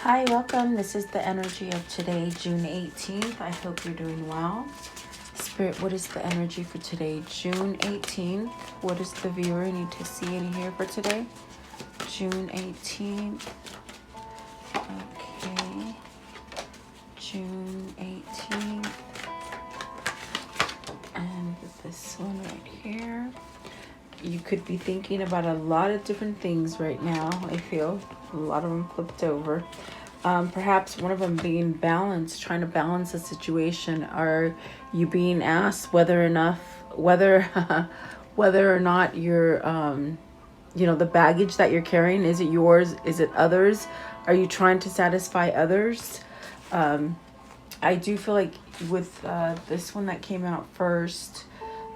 Hi, welcome. This is the energy of today, June 18th. I hope you're doing well. Spirit, what is the energy for today, June 18th? What does the viewer need to see and hear for today? June 18th. Okay. June 18th. And this one right here. You could be thinking about a lot of different things right now. I feel a lot of them flipped over. Perhaps one of them being balanced, trying to balance a situation. Are you being asked whether whether or not you're, the baggage that you're carrying, is it yours? Is it others? Are you trying to satisfy others? I do feel like with this one that came out first,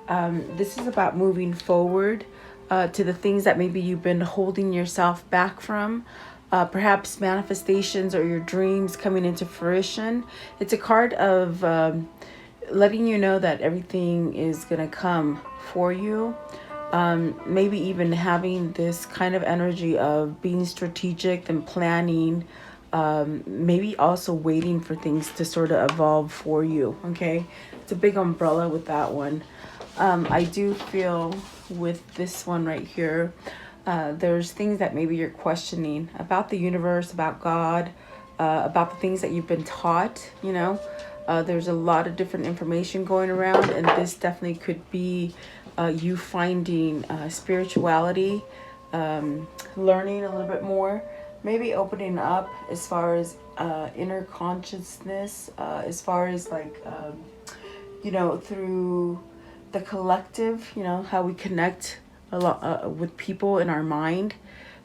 this is about moving forward to the things that maybe you've been holding yourself back from. Perhaps manifestations or your dreams coming into fruition. It's a card of letting you know that everything is going to come for you. Maybe even having this kind of energy of being strategic and planning. Maybe also waiting for things to sort of evolve for you. Okay, it's a big umbrella with that one. I do feel with this one right here, there's things that maybe you're questioning about the universe, about God, about the things that you've been taught. There's a lot of different information going around, and this definitely could be you finding spirituality, learning a little bit more, maybe opening up as far as inner consciousness, as far as like, through the collective, how we connect a lot with people in our mind.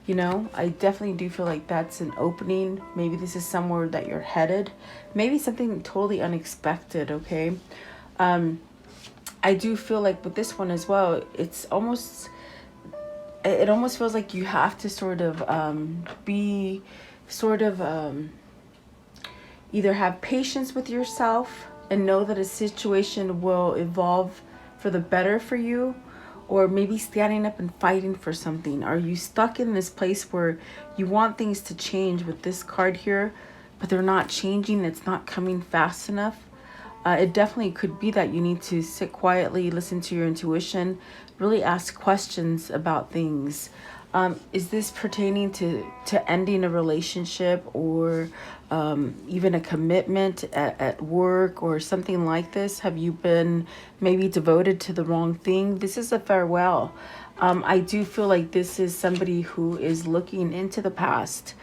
I definitely do feel like that's an opening. Maybe this is somewhere that you're headed, maybe something totally unexpected. Okay. I do feel like with this one as well, it almost feels like you have to sort of be sort of either have patience with yourself and know that a situation will evolve for the better for you, or maybe standing up and fighting for something. Are you stuck in this place where you want things to change with this card here, but they're not changing? It's not coming fast enough. It definitely could be that you need to sit quietly, listen to your intuition, really ask questions about things. Is this pertaining to ending a relationship, or even a commitment at work or something like this? Have you been maybe devoted to the wrong thing? This is a farewell. I do feel like this is somebody who is looking into the past.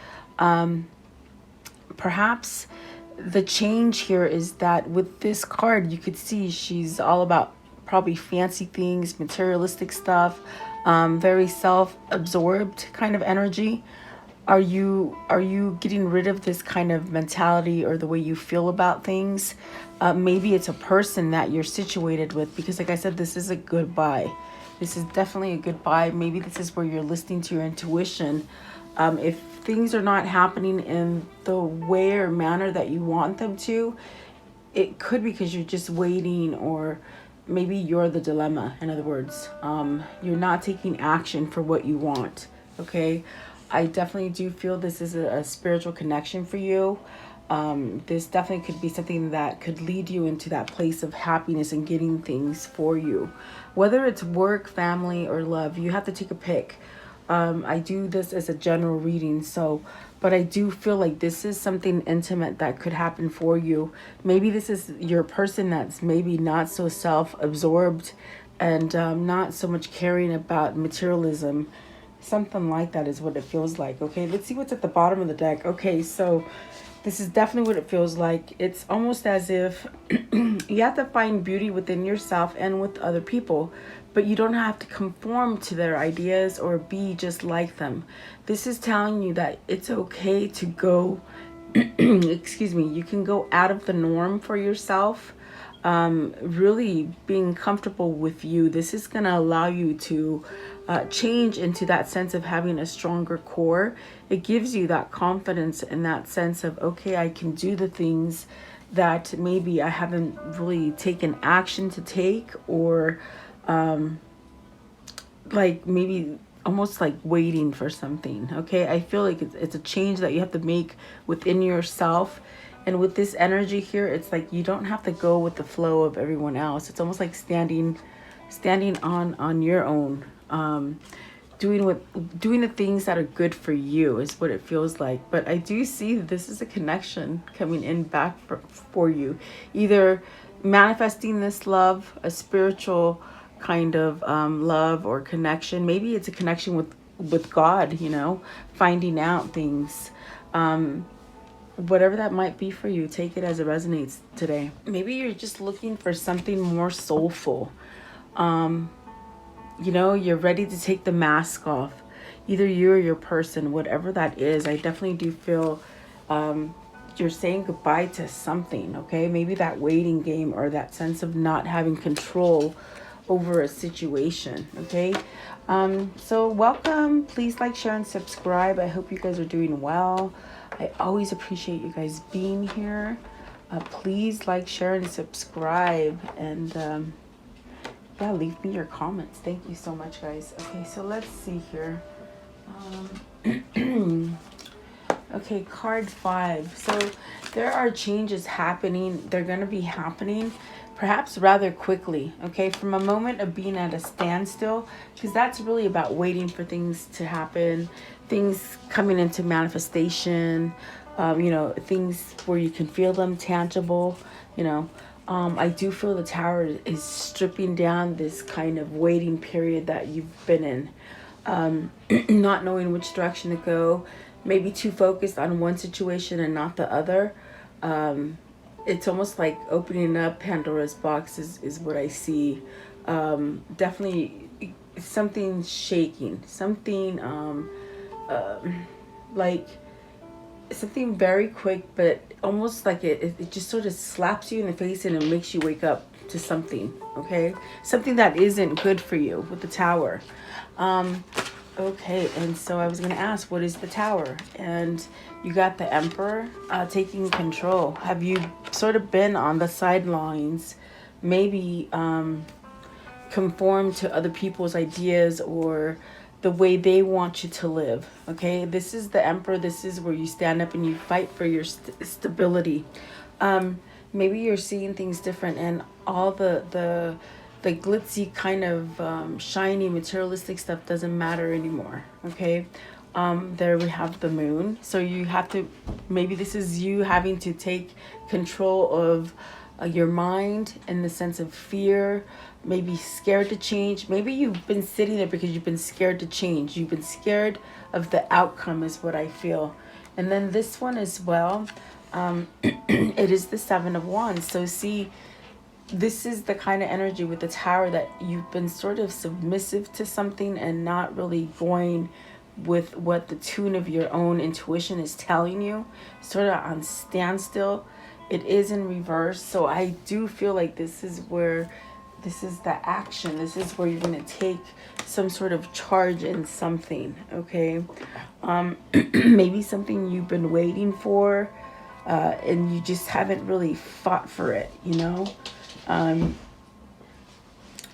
Perhaps the change here is that with this card, you could see she's all about probably fancy things, materialistic stuff, very self-absorbed kind of energy. Are you getting rid of this kind of mentality or the way you feel about things? Maybe it's a person that you're situated with, because like I said, this is a goodbye. This is definitely a goodbye. Maybe this is where you're listening to your intuition. If things are not happening in the way or manner that you want them to, it could be because you're just waiting, or maybe you're the dilemma. In other words, you're not taking action for what you want. Okay. I definitely do feel this is a spiritual connection for you. This definitely could be something that could lead you into that place of happiness and getting things for you. Whether it's work, family, or love, you have to take a pick. I do this as a general reading, but I do feel like this is something intimate that could happen for you. Maybe this is your person that's maybe not so self-absorbed and not so much caring about materialism. Something like that is what it feels like. Okay, let's see what's at the bottom of the deck. Okay, so this is definitely what it feels like. It's almost as if you have to find beauty within yourself and with other people, but you don't have to conform to their ideas or be just like them. This is telling you that it's okay to go, excuse me, you can go out of the norm for yourself. Really being comfortable with you. This is going to allow you to change into that sense of having a stronger core. It gives you that confidence and that sense of, okay, I can do the things that maybe I haven't really taken action to take, or like maybe almost like waiting for something. Okay, I feel like it's a change that you have to make within yourself. And with this energy here, it's like you don't have to go with the flow of everyone else. It's almost like standing on your own, doing the things that are good for you is what it feels like. But I do see that this is a connection coming in back for you, either manifesting this love, a spiritual kind of love or connection. Maybe it's a connection with God, you know, finding out things. Whatever that might be for you, take it as it resonates today. Maybe you're just looking for something more soulful. You know, you're ready to take the mask off. Either you or your person, whatever that is. I definitely do feel you're saying goodbye to something, okay? Maybe that waiting game or that sense of not having control over a situation, okay? So welcome. Please like, share, and subscribe. I hope you guys are doing well. I always appreciate you guys being here. Please like, share, and subscribe. And yeah, leave me your comments. Thank you so much, guys. Okay, so let's see here. Okay, card 5. So there are changes happening. They're going to be happening perhaps rather quickly, okay? From a moment of being at a standstill, because that's really about waiting for things to happen, things coming into manifestation, you know, things where you can feel them tangible, you know. I do feel the Tower is stripping down this kind of waiting period that you've been in, not knowing which direction to go, maybe too focused on one situation and not the other. It's almost like opening up Pandora's box is what I see. Definitely something shaking, something like something very quick, but almost like it just sort of slaps you in the face and it makes you wake up to something, okay? Something that isn't good for you with the Tower. Okay, and so I was going to ask, what is the Tower? And you got the Emperor taking control. Have you sort of been on the sidelines, maybe conform to other people's ideas or the way they want you to live, okay? This is the Emperor. This is where you stand up and you fight for your stability. Maybe you're seeing things different, and all the glitzy kind of shiny materialistic stuff doesn't matter anymore, okay? There we have the Moon. So you have to, maybe this is you having to take control of your mind in the sense of fear, maybe scared to change. Maybe you've been sitting there because you've been scared to change. You've been scared of the outcome is what I feel. And then this one as well, it is the Seven of Wands. So see, this is the kind of energy with the Tower that you've been sort of submissive to something and not really going with what the tune of your own intuition is telling you, sort of on standstill. It is in reverse. So I do feel like this is where, this is the action. This is where you're going to take some sort of charge in something, okay? Maybe something you've been waiting for, and you just haven't really fought for it, you know?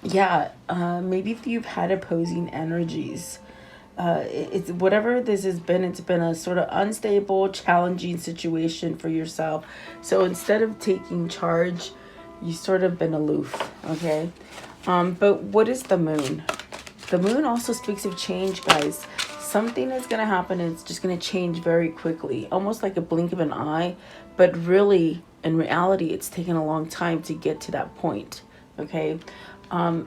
Maybe if you've had opposing energies, it's whatever this has been, it's been a sort of unstable, challenging situation for yourself. So instead of taking charge, you sort of been aloof, okay? But what is the Moon? The Moon also speaks of change, guys. Something is going to happen and it's just going to change very quickly, almost like a blink of an eye. But really, in reality, it's taken a long time to get to that point, okay?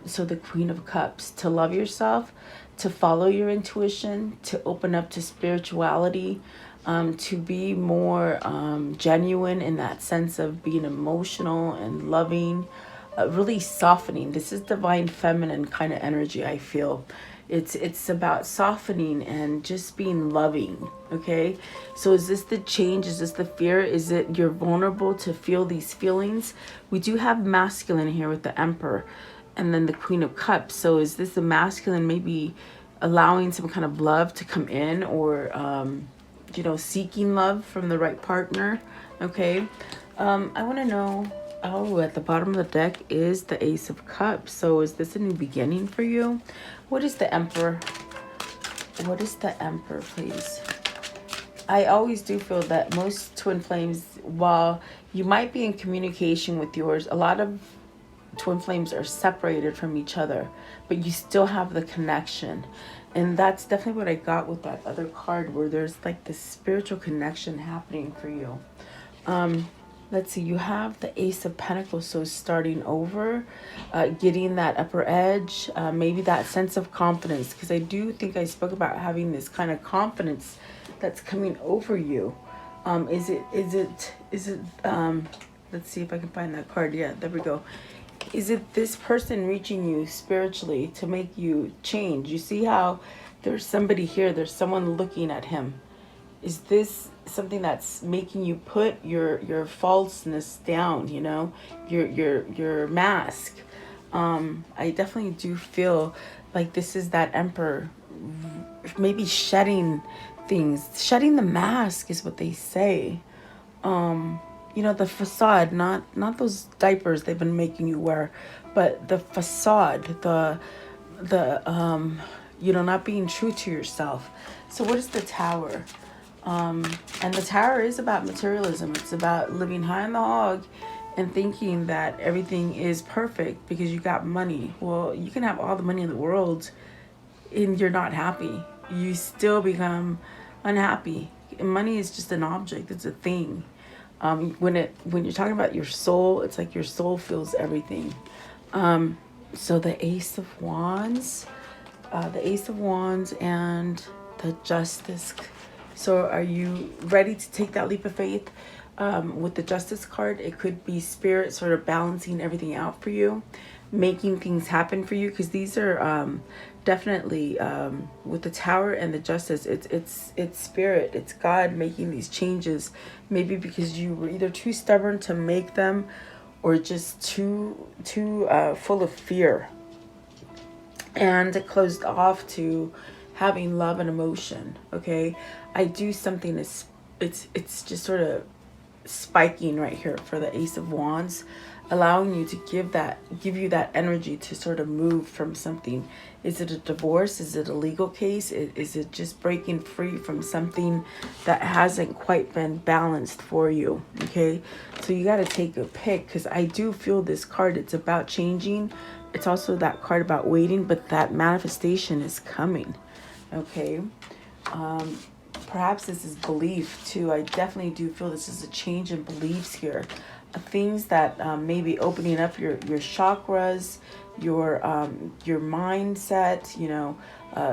So the Queen of Cups, to love yourself, to follow your intuition, to open up to spirituality, to be more genuine in that sense of being emotional and loving, really softening. This is divine feminine kind of energy, I feel. It's about softening and just being loving, okay? So is this the change? Is this the fear? Is it you're vulnerable to feel these feelings? We do have masculine here with the Emperor and then the Queen of Cups. So is this the masculine maybe allowing some kind of love to come in, or you know, seeking love from the right partner, okay? I want to know, oh, at the bottom of the deck is the Ace of Cups. So is this a new beginning for you? What is the Emperor? What is the Emperor, please? I always do feel that most twin flames, while you might be in communication with yours, a lot of twin flames are separated from each other, but you still have the connection. And that's definitely what I got with that other card, where there's like this spiritual connection happening for you. Let's see, you have the Ace of Pentacles, so starting over, getting that upper edge, maybe that sense of confidence, because I do think I spoke about having this kind of confidence that's coming over you. Is it let's see if I can find that card. Yeah, there we go. Is it this person reaching you spiritually to make you change? You see how there's somebody here, there's someone looking at him. Is this something that's making you put your falseness down, you know, your mask? I definitely do feel like this is that Emperor maybe shedding things. Shedding the mask is what they say. You know, the facade, not those diapers they've been making you wear, but the facade, the you know, not being true to yourself. So what is the Tower? And the Tower is about materialism. It's about living high on the hog and thinking that everything is perfect because you got money. Well, you can have all the money in the world and you're not happy. You still become unhappy. And money is just an object. It's a thing. When you're talking about your soul, it's like your soul feels everything. So the Ace of Wands, and the Justice. So are you ready to take that leap of faith? With the Justice card, it could be Spirit sort of balancing everything out for you, making things happen for you, because these are definitely with the Tower and the Justice, it's Spirit, it's God making these changes, maybe because you were either too stubborn to make them or just too full of fear and closed off to having love and emotion. Okay, I do something is it's just sort of spiking right here for the Ace of Wands, allowing you to give you that energy to sort of move from something. Is it a divorce? Is it a legal case? Is it just breaking free from something that hasn't quite been balanced for you? Okay, so you got to take a pick, because I do feel this card, it's about changing. It's also that card about waiting, but that manifestation is coming. Okay, perhaps this is belief too. I definitely do feel this is a change in beliefs here. Things that maybe opening up your chakras, your mindset, you know,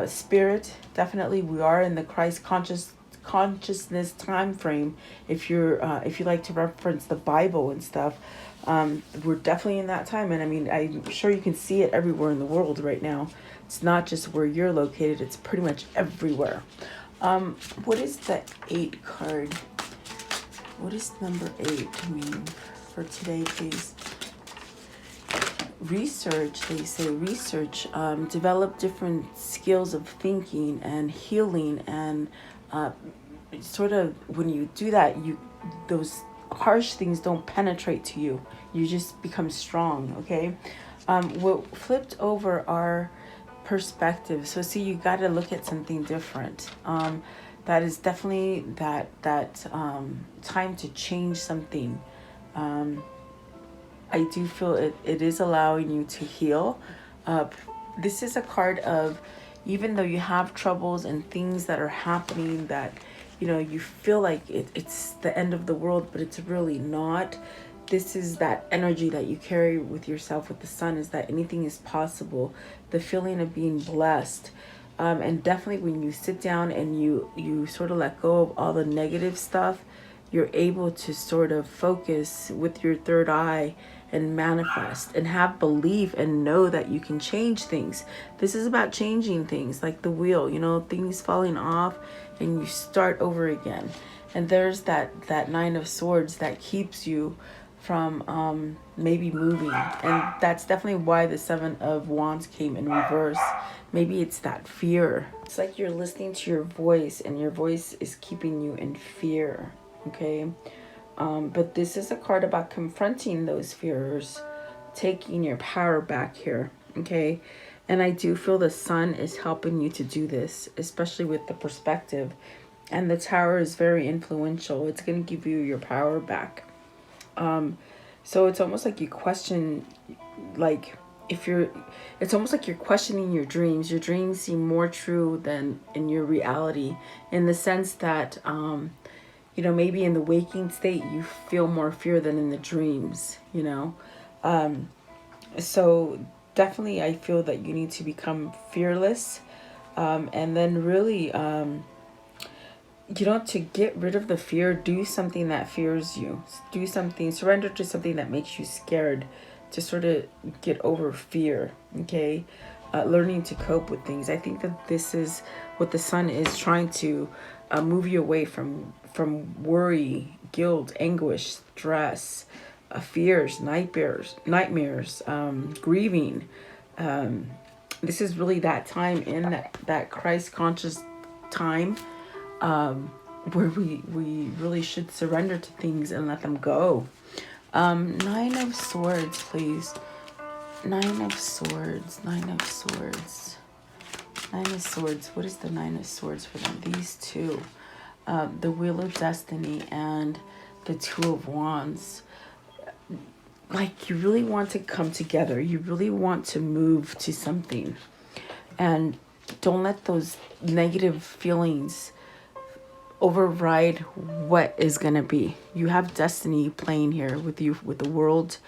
spirit. Definitely, we are in the Christ consciousness time frame. If you like to reference the Bible and stuff, we're definitely in that time. And I mean, I'm sure you can see it everywhere in the world right now. It's not just where you're located, it's pretty much everywhere. What is the 8 card? What is number 8 mean for today, please? Research, they say research, develop different skills of thinking and healing, and sort of when you do that, those harsh things don't penetrate to you. You just become strong, okay? What flipped over our perspective. So see, you got to look at something different. That is definitely that time to change something. I do feel it is allowing you to heal. This is a card of, even though you have troubles and things that are happening that, you know, you feel like it's the end of the world, but it's really not. This is that energy that you carry with yourself with the Sun, is that anything is possible. The feeling of being blessed. And definitely when you sit down and you sort of let go of all the negative stuff, you're able to sort of focus with your third eye and manifest and have belief and know that you can change things. This is about changing things, like the wheel, you know, things falling off and you start over again. And there's that 9 of Swords that keeps you from maybe moving, and that's definitely why the 7 of Wands came in reverse. Maybe it's that fear. It's like you're listening to your voice and your voice is keeping you in fear. Okay, but this is a card about confronting those fears, taking your power back here. Okay, And I do feel the sun is helping you to do this, especially with the perspective. And the tower is very influential. It's going to give you your power back. So it's almost like you question, like, if you're, it's almost like you're questioning your dreams. Your dreams seem more true than in your reality, in the sense that, you know, maybe in the waking state, you feel more fear than in the dreams, you know. So definitely I feel that you need to become fearless, and then really, you know, to get rid of the fear, do something that fears you. Do something, surrender to something that makes you scared, to sort of get over fear, okay? Learning to cope with things. I think that this is what the sun is trying to move you away from worry, guilt, anguish, stress, fears, nightmares, grieving. This is really that time in that Christ conscious time, where we really should surrender to things and let them go. Nine of Swords, please. Nine of Swords, Nine of Swords. Nine of Swords. What is the Nine of Swords for them? These two. The Wheel of Destiny and the Two of Wands. Like, you really want to come together. You really want to move to something. And don't let those negative feelings override what is going to be. You have destiny playing here with you, with the World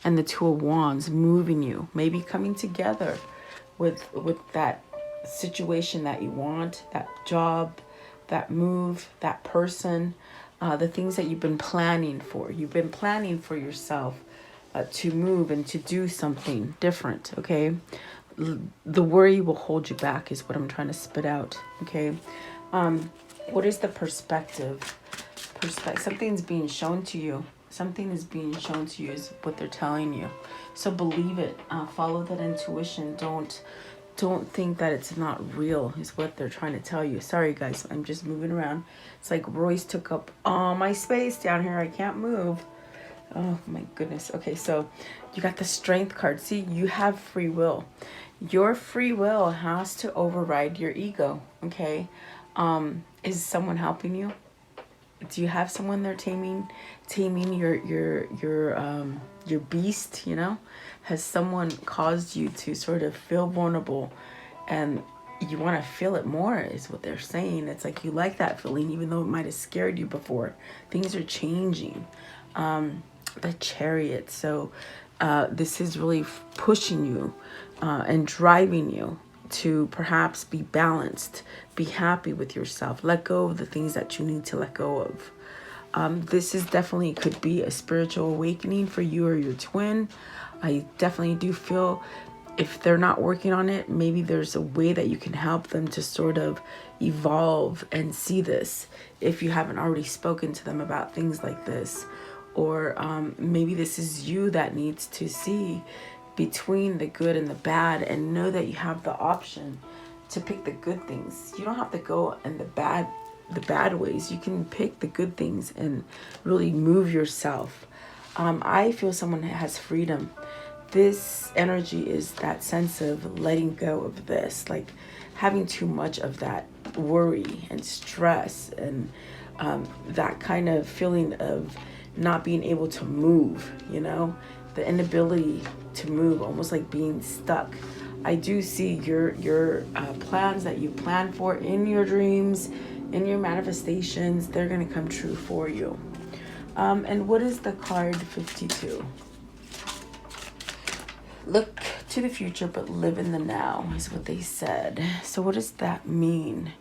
and the Two of Wands moving you, maybe coming together with that situation that you want, that job, that move, that person, the things that you've been planning for. You've been planning for yourself to move and to do something different, okay? The worry will hold you back is what I'm trying to spit out, okay? What is the perspective? Something's being shown to you. Something is being shown to you is what they're telling you. So believe it. Follow that intuition. Don't think that it's not real is what they're trying to tell you. Sorry, guys. I'm just moving around. It's like Royce took up all my space down here. I can't move. Oh, my goodness. Okay, so you got the Strength card. See, you have free will. Your free will has to override your ego, okay? Is someone helping you? Do you have someone there taming your beast, you know? Has someone caused you to sort of feel vulnerable, and you want to feel it more is what they're saying. It's like you like that feeling even though it might have scared you before. Things are changing. The Chariot. So this is really pushing you and driving you to perhaps be balanced, be happy with yourself, let go of the things that you need to let go of. This is definitely could be a spiritual awakening for you or your twin. I definitely do feel if they're not working on it, maybe there's a way that you can help them to sort of evolve and see this if you haven't already spoken to them about things like this. Or maybe this is you that needs to see between the good and the bad and know that you have the option to pick the good things. You don't have to go in the bad ways. You can pick the good things and really move yourself. I feel someone has freedom. This energy is that sense of letting go of this, like having too much of that worry and stress and that kind of feeling of not being able to move, you know, the inability to move, almost like being stuck. I do see your plans that you plan for in your dreams, in your manifestations, they're going to come true for you. And what is the card 52? Look to the future, but live in the now is what they said. So what does that mean?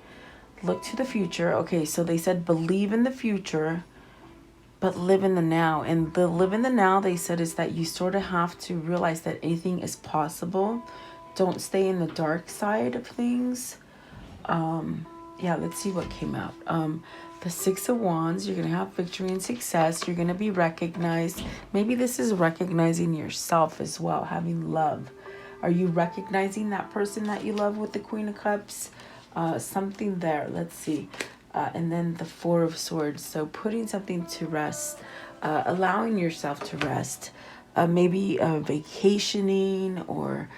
Look to the future. Okay, so they said believe in the future, but live in the now. And the live in the now, they said, is that you sort of have to realize that anything is possible. Don't stay in the dark side of things. Yeah, let's see what came out. The Six of Wands, you're going to have victory and success. You're going to be recognized. Maybe this is recognizing yourself as well, having love. Are you recognizing that person that you love with the Queen of Cups? Something there. Let's see. And then the Four of Swords. So putting something to rest, allowing yourself to rest, maybe vacationing or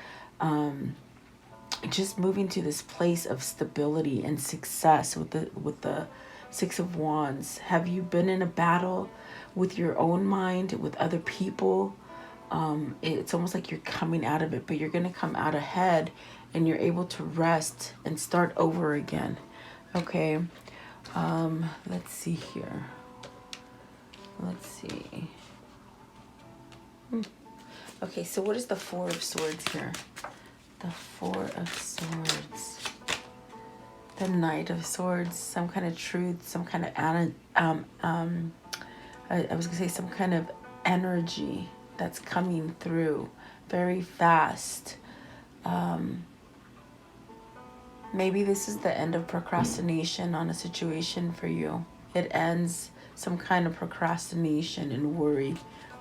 just moving to this place of stability and success with the Six of Wands. Have you been in a battle with your own mind, with other people? It's almost like you're coming out of it, but you're going to come out ahead, and you're able to rest and start over again. Okay. Let's see here. Let's see. Okay, so what is the Four of Swords here? The Four of Swords. The Knight of Swords. Some kind of truth, some kind of I was gonna say some kind of energy that's coming through very fast. Maybe this is the end of procrastination on a situation for you. It ends some kind of procrastination and worry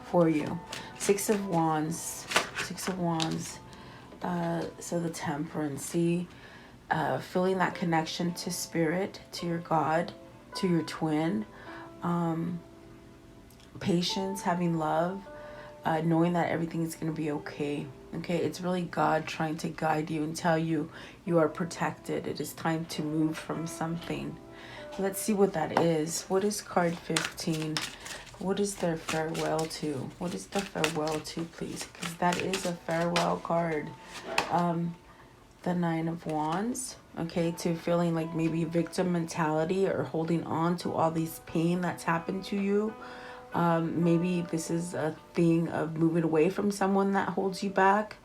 for you. Six of Wands. Six of Wands. So the Temperance. See, feeling that connection to spirit, to your God, to your twin. Patience, having love, knowing that everything is going to be okay. Okay, it's really God trying to guide you and tell you you are protected. It is time to move from something. Let's see what that is. What is card 15? What is their farewell to? What is the farewell to, please? Because that is a farewell card. The Nine of Wands. Okay, to feeling like maybe victim mentality or holding on to all these pain that's happened to you. Maybe this is a thing of moving away from someone that holds you back.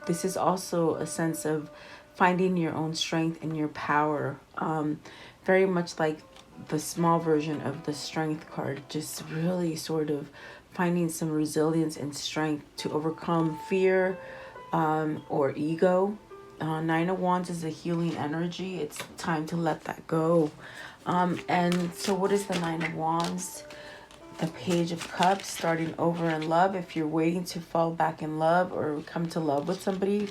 This is also a sense of finding your own strength and your power. Very much like the small version of the Strength card. Just really sort of finding some resilience and strength to overcome fear or ego. Nine of Wands is a healing energy. It's time to let that go. And so what is the Nine of Wands? The Page of Cups, starting over in love. If you're waiting to fall back in love or come to love with somebody,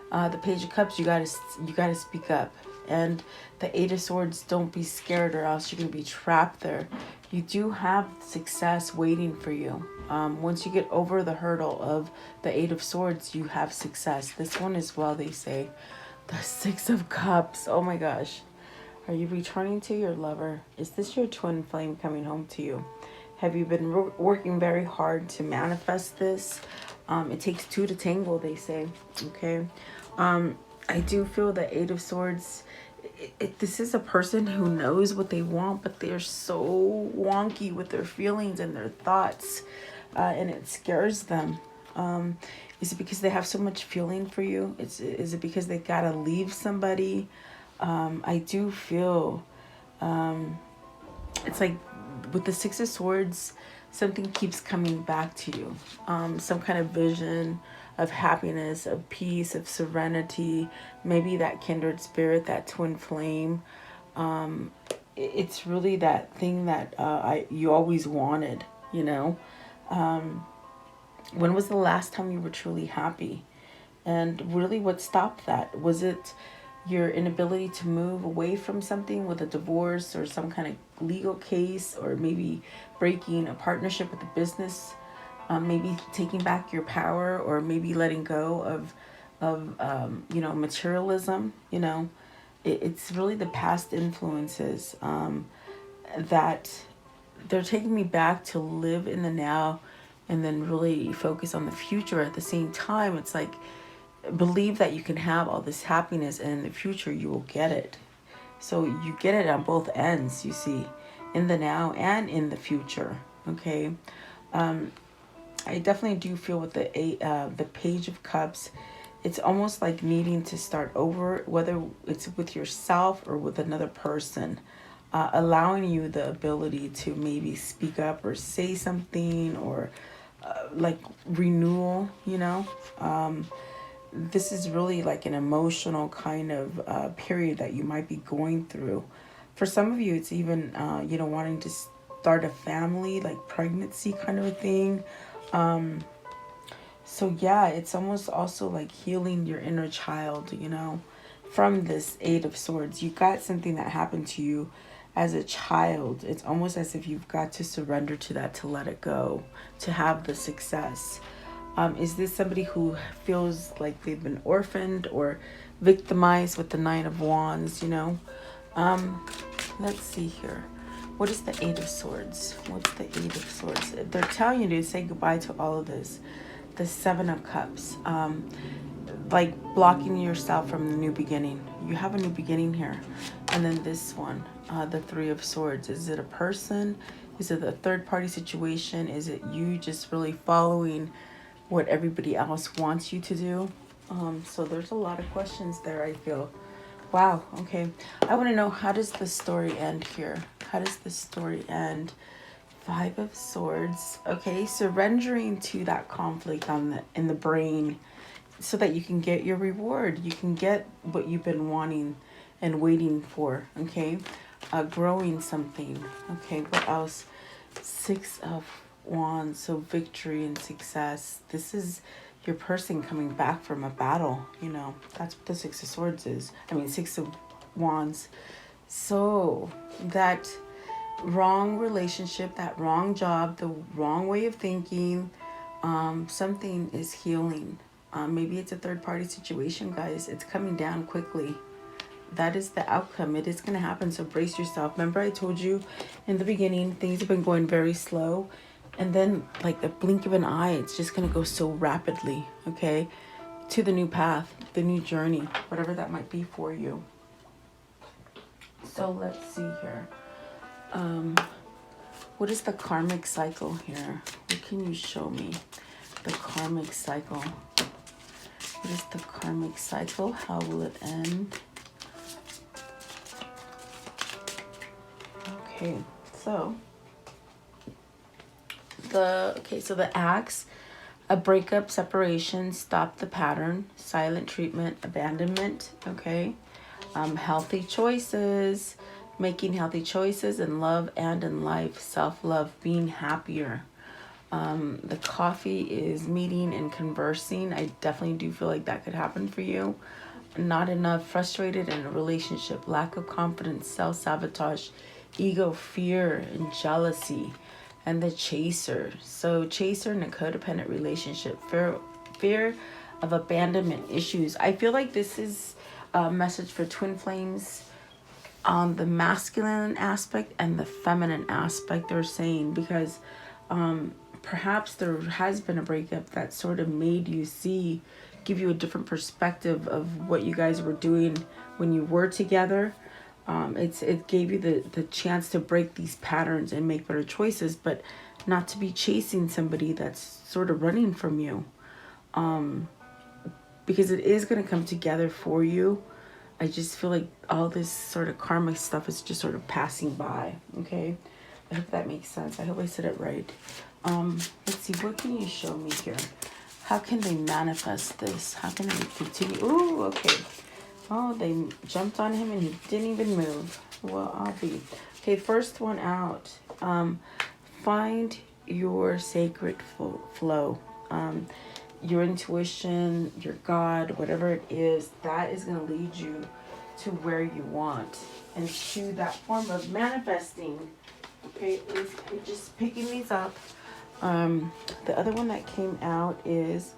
the Page of Cups, you gotta speak up. And the Eight of Swords, don't be scared or else you're gonna be trapped there. You do have success waiting for you. Once you get over the hurdle of the Eight of Swords, you have success. This one as well, they say. The Six of Cups. Oh my gosh. Are you returning to your lover? Is this your twin flame coming home to you? Have you been working very hard to manifest this? It takes two to tangle, they say. Okay. I do feel the Eight of Swords. This is a person who knows what they want, but they're so wonky with their feelings and their thoughts. And it scares them. Is it because they have so much feeling for you? Is it because they gotta leave somebody? I do feel it's like with the Six of Swords, something keeps coming back to you. Some kind of vision of happiness, of peace, of serenity, maybe that kindred spirit, that twin flame. It's really that thing that you always wanted, you know. When was the last time you were truly happy? And really, what stopped that? Was it your inability to move away from something with a divorce or some kind of legal case, or maybe breaking a partnership with a business, maybe taking back your power, or maybe letting go of materialism? It's really the past influences that they're taking me back to live in the now and then really focus on the future at the same time. It's like, believe that you can have all this happiness, and in the future you will get it. So you get it on both ends, you see, in the now and in the future. Okay. I definitely do feel with the Page of Cups, it's almost like needing to start over, whether it's with yourself or with another person, allowing you the ability to maybe speak up or say something, or like renewal, this is really like an emotional kind of period that you might be going through. For some of you, it's even, wanting to start a family, like pregnancy kind of a thing. So yeah, it's almost also like healing your inner child, from this Eight of Swords. You got something that happened to you as a child. It's almost as if you've got to surrender to that, to let it go, to have the success. Is this somebody who feels like they've been orphaned, or victimized with the Nine of Wands, you know. Let's see here. What is the Eight of Swords? What's the Eight of Swords? They're telling you to say goodbye to all of this. The Seven of Cups. Like blocking yourself from the new beginning. You have a new beginning here. And then this one, the Three of Swords. Is it a person? Is it a third party situation? Is it you just really following what everybody else wants you to do? So there's a lot of questions there, I feel. Wow, okay. I want to know, how does the story end here? How does the story end? Five of Swords. Okay, surrendering to that conflict in the brain so that you can get your reward. You can get what you've been wanting and waiting for, okay? Growing something. Okay, what else? Six of Wands, so victory and success. This is your person coming back from a battle, you know. That's what the Six of Swords is. I mean, Six of Wands. So that wrong relationship, that wrong job, the wrong way of thinking, something is healing. Maybe it's a third party situation, guys. It's coming down quickly. That is the outcome. It is going to happen. So brace yourself. Remember, I told you in the beginning, things have been going very slow. And then, like the blink of an eye, it's just going to go so rapidly, okay? To the new path, the new journey, whatever that might be for you. So let's see here. What is the karmic cycle here? What can you show me? The karmic cycle. What is the karmic cycle? How will it end? Okay, so the axe, a breakup, separation, stop the pattern, silent treatment, abandonment, okay? Healthy choices, making healthy choices in love and in life, self-love, being happier. The coffee is meeting and conversing. I definitely do feel like that could happen for you. Not enough, frustrated in a relationship, lack of confidence, self-sabotage, ego, fear, and jealousy. And the chaser. So chaser in a codependent relationship, fear of abandonment issues. I feel like this is a message for twin flames on the masculine aspect and the feminine aspect, they're saying, because perhaps there has been a breakup that sort of made you give you a different perspective of what you guys were doing when you were together. It gave you the chance to break these patterns and make better choices, but not to be chasing somebody that's sort of running from you. Because it is going to come together for you. I just feel like all this sort of karmic stuff is just sort of passing by, okay? I hope that makes sense. I hope I said it right. Let's see, what can you show me here? How can they manifest this? How can they continue? Ooh, okay. Oh, they jumped on him and he didn't even move. Well, I'll be. Okay, first one out. Find your sacred flow. Your intuition, your God, whatever it is, that is going to lead you to where you want. And to that form of manifesting. Okay, just picking these up. The other one that came out is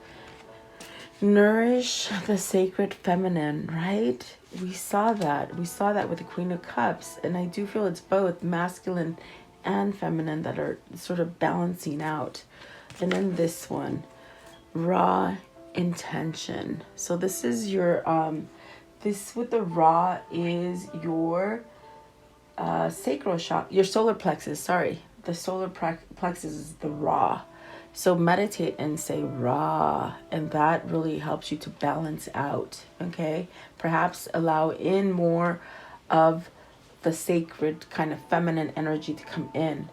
nourish the sacred feminine, right? We saw that with the Queen of Cups, and I do feel it's both masculine and feminine that are sort of balancing out. And then this one, raw intention. So this is your this with the raw is your sacral chakra, your solar plexus, sorry. The solar plexus is the raw. So meditate and say raw, and that really helps you to balance out, okay? Perhaps allow in more of the sacred kind of feminine energy to come in.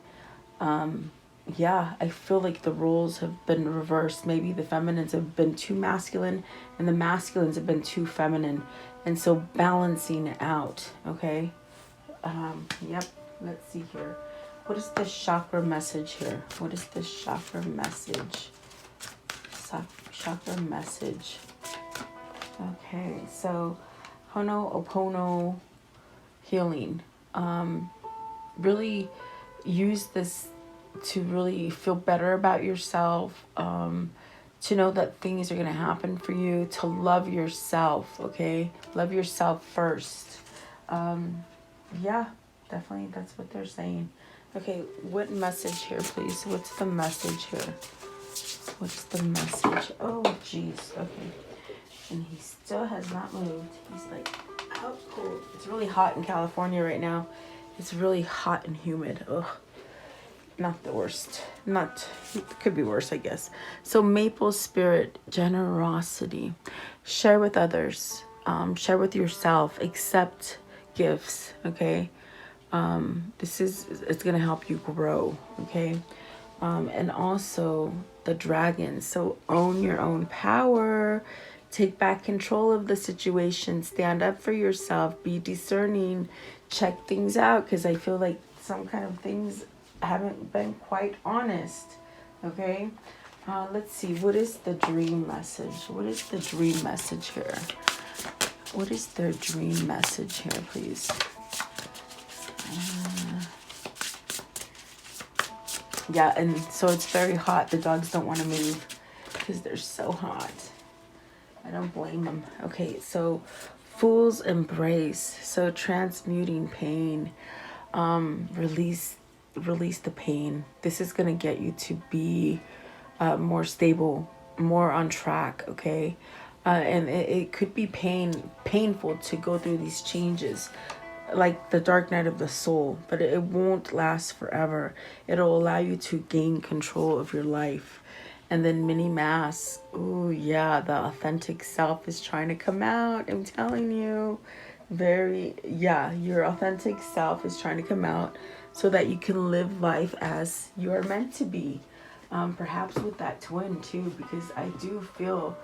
Yeah, I feel like the roles have been reversed. Maybe the feminines have been too masculine and the masculines have been too feminine. And so balancing it out, okay? Yep, let's see here. What is the chakra message here? What is the chakra message? Chakra message. Okay, so Ho'oponopono healing. Really use this to really feel better about yourself. to know that things are going to happen for you, to love yourself, okay? Love yourself first. Yeah, definitely that's what they're saying. Okay, what message here, please? What's the message here? What's the message? Oh, jeez. Okay. And he still has not moved. He's like, how cool. It's really hot in California right now. It's really hot and humid. Ugh. Not the worst. Not, it could be worse, I guess. So maple spirit, generosity. Share with others. Share with yourself. Accept gifts, okay? It's going to help you grow, okay? And also the dragon. So own your own power. Take back control of the situation. Stand up for yourself. Be discerning. Check things out, because I feel like some kind of things haven't been quite honest. Okay? Let's see. What is the dream message? What is the dream message here? What is their dream message here, please? Yeah, and so it's very hot. The dogs don't want to move because they're so hot. I don't blame them. Okay, so fool's embrace. So transmuting pain. Release the pain. This is going to get you to be more stable, more on track, okay? And it could be painful to go through these changes, like the dark night of the soul, but it won't last forever. It'll allow you to gain control of your life. And then mini mask. Ooh, yeah, the authentic self is trying to come out. I'm telling you. Your authentic self is trying to come out so that you can live life as you are meant to be. Perhaps with that twin too, because I do feel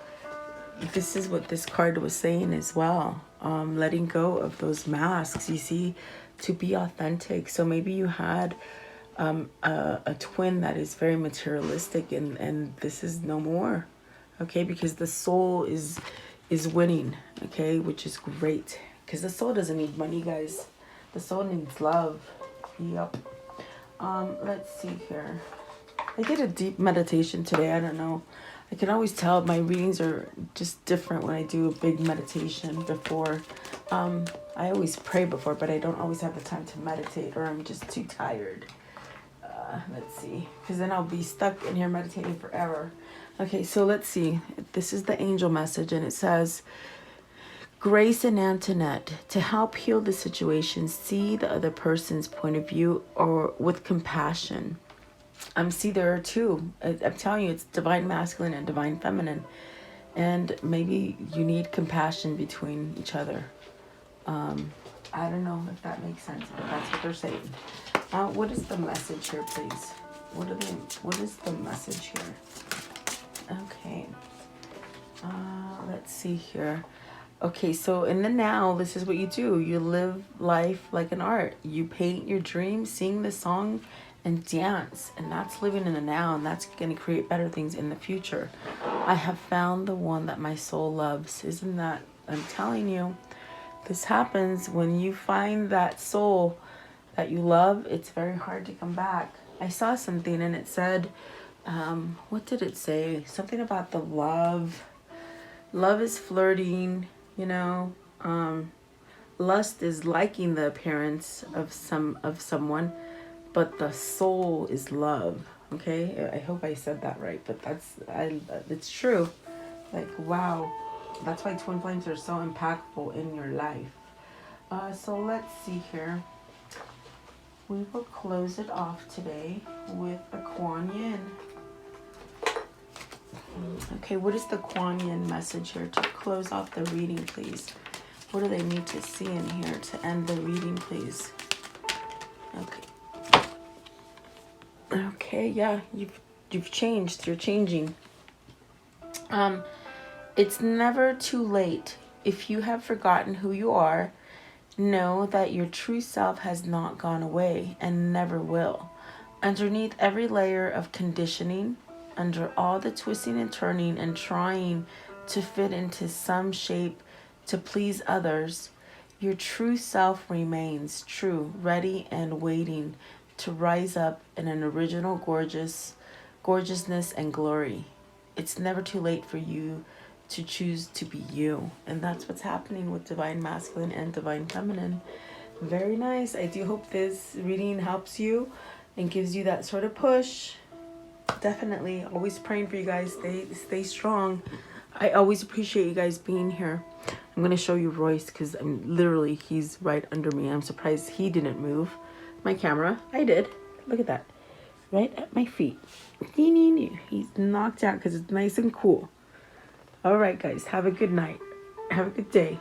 this is what this card was saying as well. Letting go of those masks, you see, to be authentic. So maybe you had a twin that is very materialistic, and this is no more, okay? Because the soul is winning, okay, which is great, because the soul doesn't need money, guys. The soul needs love. Yep. Let's see here. I did a deep meditation today. I don't know, I can always tell my readings are just different when I do a big meditation before. I always pray before, but I don't always have the time to meditate, or I'm just too tired. Let's see, because then I'll be stuck in here meditating forever. Okay, so let's see. This is the angel message, and it says, Grace and Antoinette, to help heal the situation, see the other person's point of view or with compassion. See, there are two. I'm telling you, it's divine masculine and divine feminine. And maybe you need compassion between each other. I don't know if that makes sense, but that's what they're saying. What is the message here, please? What is the message here? Okay. Let's see here. Okay, so in the now, this is what you do. You live life like an art. You paint your dreams, sing the song, and dance. And that's living in the now, and that's going to create better things in the future. I have found the one that my soul loves. Isn't that, I'm telling you, this happens when you find that soul that you love. It's very hard to come back. I saw something and it said, what did it say? Something about the love. Love is flirting, you know. Lust is liking the appearance of someone, but the soul is love. Okay, I hope I said that right, but it's true. Like, wow, that's why twin flames are so impactful in your life. So let's see here. We will close it off today with the Kuan Yin. Okay, what is the Kuan Yin message here to close off the reading, please? What do they need to see in here to end the reading, please? Okay. Okay, yeah, you've changed. You're changing. It's never too late. If you have forgotten who you are, know that your true self has not gone away and never will. Underneath every layer of conditioning, under all the twisting and turning and trying to fit into some shape to please others, your true self remains true, ready and waiting to rise up in an original gorgeousness and glory. it's never too late for you to choose to be you. And that's what's happening with Divine Masculine and Divine Feminine. Very nice. I do hope this reading helps you and gives you that sort of push. Definitely. Always praying for you guys. Stay strong. I always appreciate you guys being here. I'm going to show you Royce because he's right under me. I'm surprised he didn't move my camera. I did. Look at that. Right at my feet. He's knocked out because it's nice and cool. All right, guys. Have a good night. Have a good day.